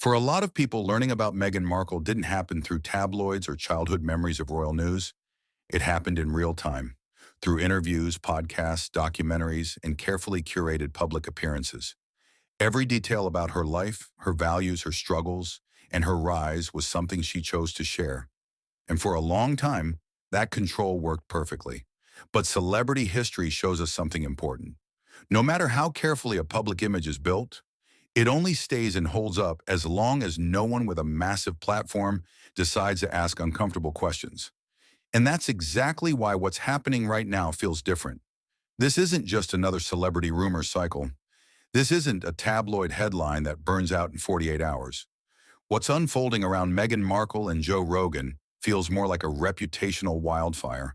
For a lot of people, learning about Meghan Markle didn't happen through tabloids or childhood memories of royal news. It happened in real time, through interviews, podcasts, documentaries, and carefully curated public appearances. Every detail about her life, her values, her struggles, and her rise was something she chose to share. And for a long time, that control worked perfectly. But celebrity history shows us something important. No matter how carefully a public image is built, it only stays and holds up as long as no one with a massive platform decides to ask uncomfortable questions. And that's exactly why what's happening right now feels different. This isn't just another celebrity rumor cycle. This isn't a tabloid headline that burns out in 48 hours. What's unfolding around Meghan Markle and Joe Rogan feels more like a reputational wildfire,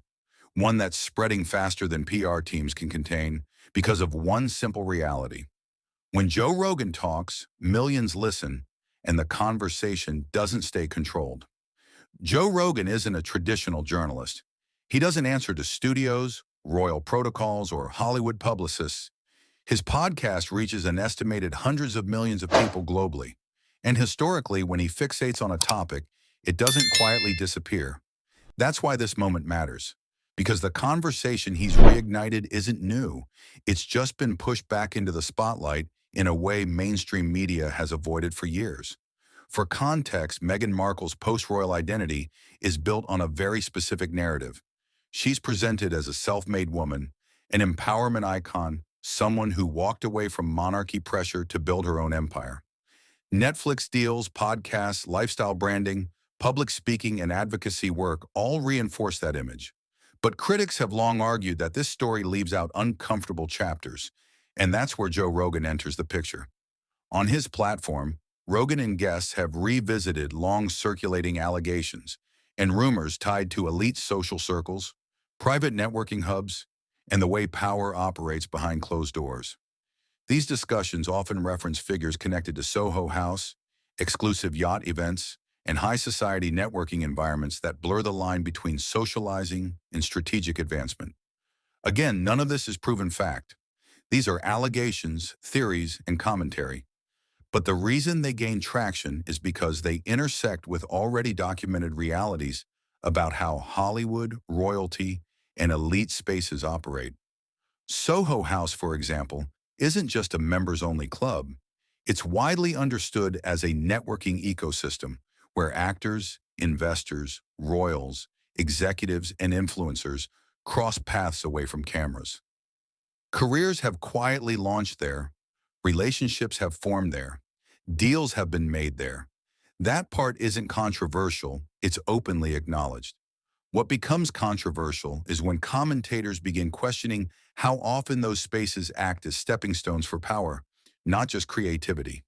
one that's spreading faster than PR teams can contain because of one simple reality. When Joe Rogan talks, millions listen, and the conversation doesn't stay controlled. Joe Rogan isn't a traditional journalist. He doesn't answer to studios, royal protocols, or Hollywood publicists. His podcast reaches an estimated hundreds of millions of people globally. And historically, when he fixates on a topic, it doesn't quietly disappear. That's why this moment matters. Because the conversation he's reignited isn't new. It's just been pushed back into the spotlight in a way mainstream media has avoided for years. For context, Meghan Markle's post-royal identity is built on a very specific narrative. She's presented as a self-made woman, an empowerment icon, someone who walked away from monarchy pressure to build her own empire. Netflix deals, podcasts, lifestyle branding, public speaking, and advocacy work all reinforce that image. But critics have long argued that this story leaves out uncomfortable chapters, and that's where Joe Rogan enters the picture. On his platform, Rogan and guests have revisited long-circulating allegations and rumors tied to elite social circles, private networking hubs, and the way power operates behind closed doors. These discussions often reference figures connected to Soho House, exclusive yacht events, and high society networking environments that blur the line between socializing and strategic advancement. Again, none of this is proven fact. These are allegations, theories, and commentary. But the reason they gain traction is because they intersect with already documented realities about how Hollywood, royalty, and elite spaces operate. Soho House, for example, isn't just a members-only club. It's widely understood as a networking ecosystem where actors, investors, royals, executives, and influencers cross paths away from cameras. Careers have quietly launched there, relationships have formed there, deals have been made there. That part isn't controversial, it's openly acknowledged. What becomes controversial is when commentators begin questioning how often those spaces act as stepping stones for power, not just creativity.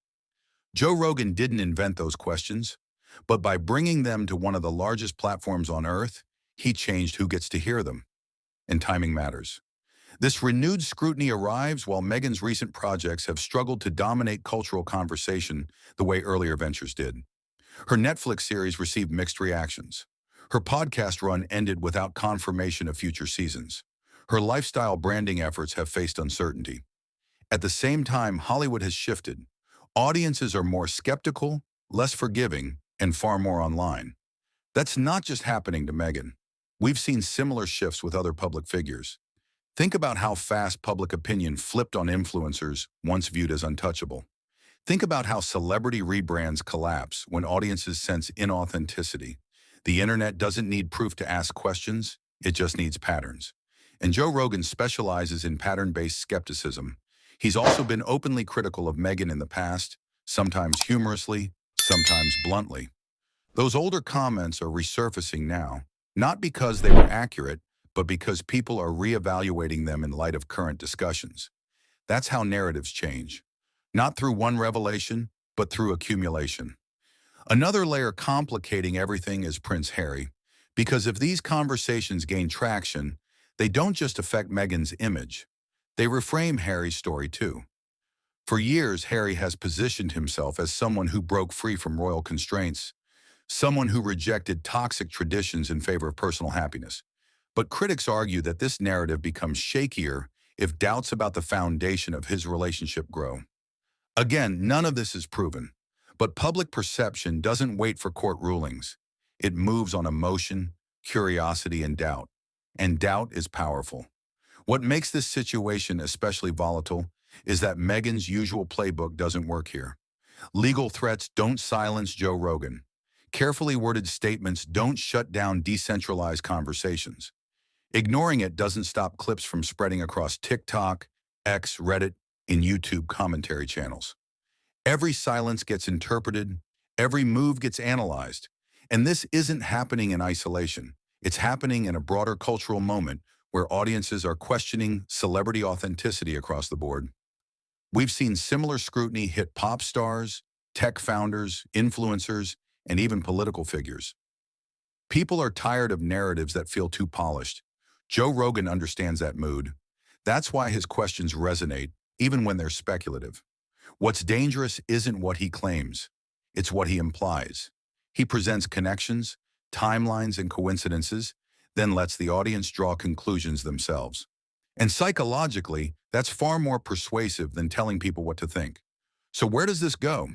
Joe Rogan didn't invent those questions, but by bringing them to one of the largest platforms on earth, he changed who gets to hear them. And timing matters. This renewed scrutiny arrives while Meghan's recent projects have struggled to dominate cultural conversation the way earlier ventures did. Her Netflix series received mixed reactions. Her podcast run ended without confirmation of future seasons. Her lifestyle branding efforts have faced uncertainty. At the same time, Hollywood has shifted. Audiences are more skeptical, less forgiving, and far more online. That's not just happening to Meghan. We've seen similar shifts with other public figures. Think about how fast public opinion flipped on influencers once viewed as untouchable. Think about how celebrity rebrands collapse when audiences sense inauthenticity. The internet doesn't need proof to ask questions, it just needs patterns. And Joe Rogan specializes in pattern-based skepticism. He's also been openly critical of Meghan in the past, sometimes humorously, sometimes bluntly. Those older comments are resurfacing now, not because they were accurate, but because people are reevaluating them in light of current discussions. That's how narratives change. Not through one revelation, but through accumulation. Another layer complicating everything is Prince Harry, because if these conversations gain traction, they don't just affect Meghan's image, they reframe Harry's story too. For years, Harry has positioned himself as someone who broke free from royal constraints, someone who rejected toxic traditions in favor of personal happiness. But critics argue that this narrative becomes shakier if doubts about the foundation of his relationship grow. Again, none of this is proven, But public perception doesn't wait for court rulings. It moves on emotion, curiosity, and doubt. And doubt is powerful. What makes this situation especially volatile is that Meghan's usual playbook doesn't work here. Legal threats don't silence Joe Rogan. Carefully worded statements don't shut down decentralized conversations. Ignoring it doesn't stop clips from spreading across TikTok, X, Reddit, and YouTube commentary channels. Every silence gets interpreted, every move gets analyzed. And this isn't happening in isolation. It's happening in a broader cultural moment where audiences are questioning celebrity authenticity across the board. We've seen similar scrutiny hit pop stars, tech founders, influencers, and even political figures. People are tired of narratives that feel too polished. Joe Rogan understands that mood. That's why his questions resonate, even when they're speculative. What's dangerous isn't what he claims, it's what he implies. He presents connections, timelines, and coincidences, then lets the audience draw conclusions themselves. And psychologically, that's far more persuasive than telling people what to think. So where does this go?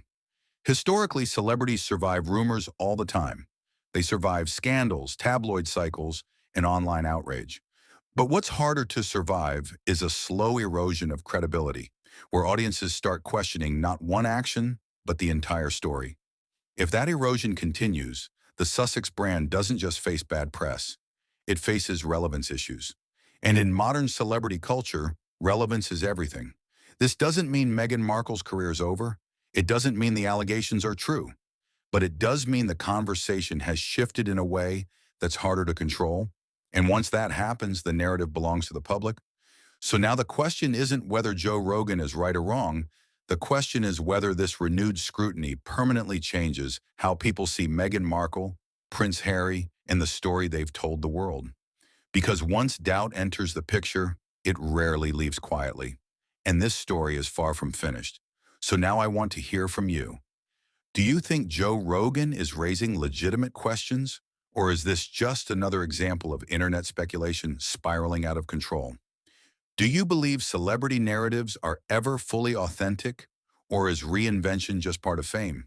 Historically, celebrities survive rumors all the time. They survive scandals, tabloid cycles, and online outrage. But what's harder to survive is a slow erosion of credibility, where audiences start questioning not one action, but the entire story. If that erosion continues, the Sussex brand doesn't just face bad press, it faces relevance issues. And in modern celebrity culture, relevance is everything. This doesn't mean Meghan Markle's career is over. It doesn't mean the allegations are true. But it does mean the conversation has shifted in a way that's harder to control. And once that happens, the narrative belongs to the public. So now the question isn't whether Joe Rogan is right or wrong. The question is whether this renewed scrutiny permanently changes how people see Meghan Markle, Prince Harry, and the story they've told the world. Because once doubt enters the picture, it rarely leaves quietly. And this story is far from finished. So now I want to hear from you. Do you think Joe Rogan is raising legitimate questions? Or is this just another example of internet speculation spiraling out of control? Do you believe celebrity narratives are ever fully authentic? Or is reinvention just part of fame?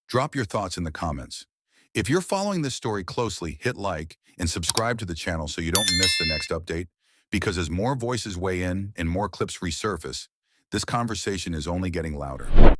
Drop your thoughts in the comments. If you're following this story closely, hit like and subscribe to the channel so you don't miss the next update. Because as more voices weigh in and more clips resurface, this conversation is only getting louder.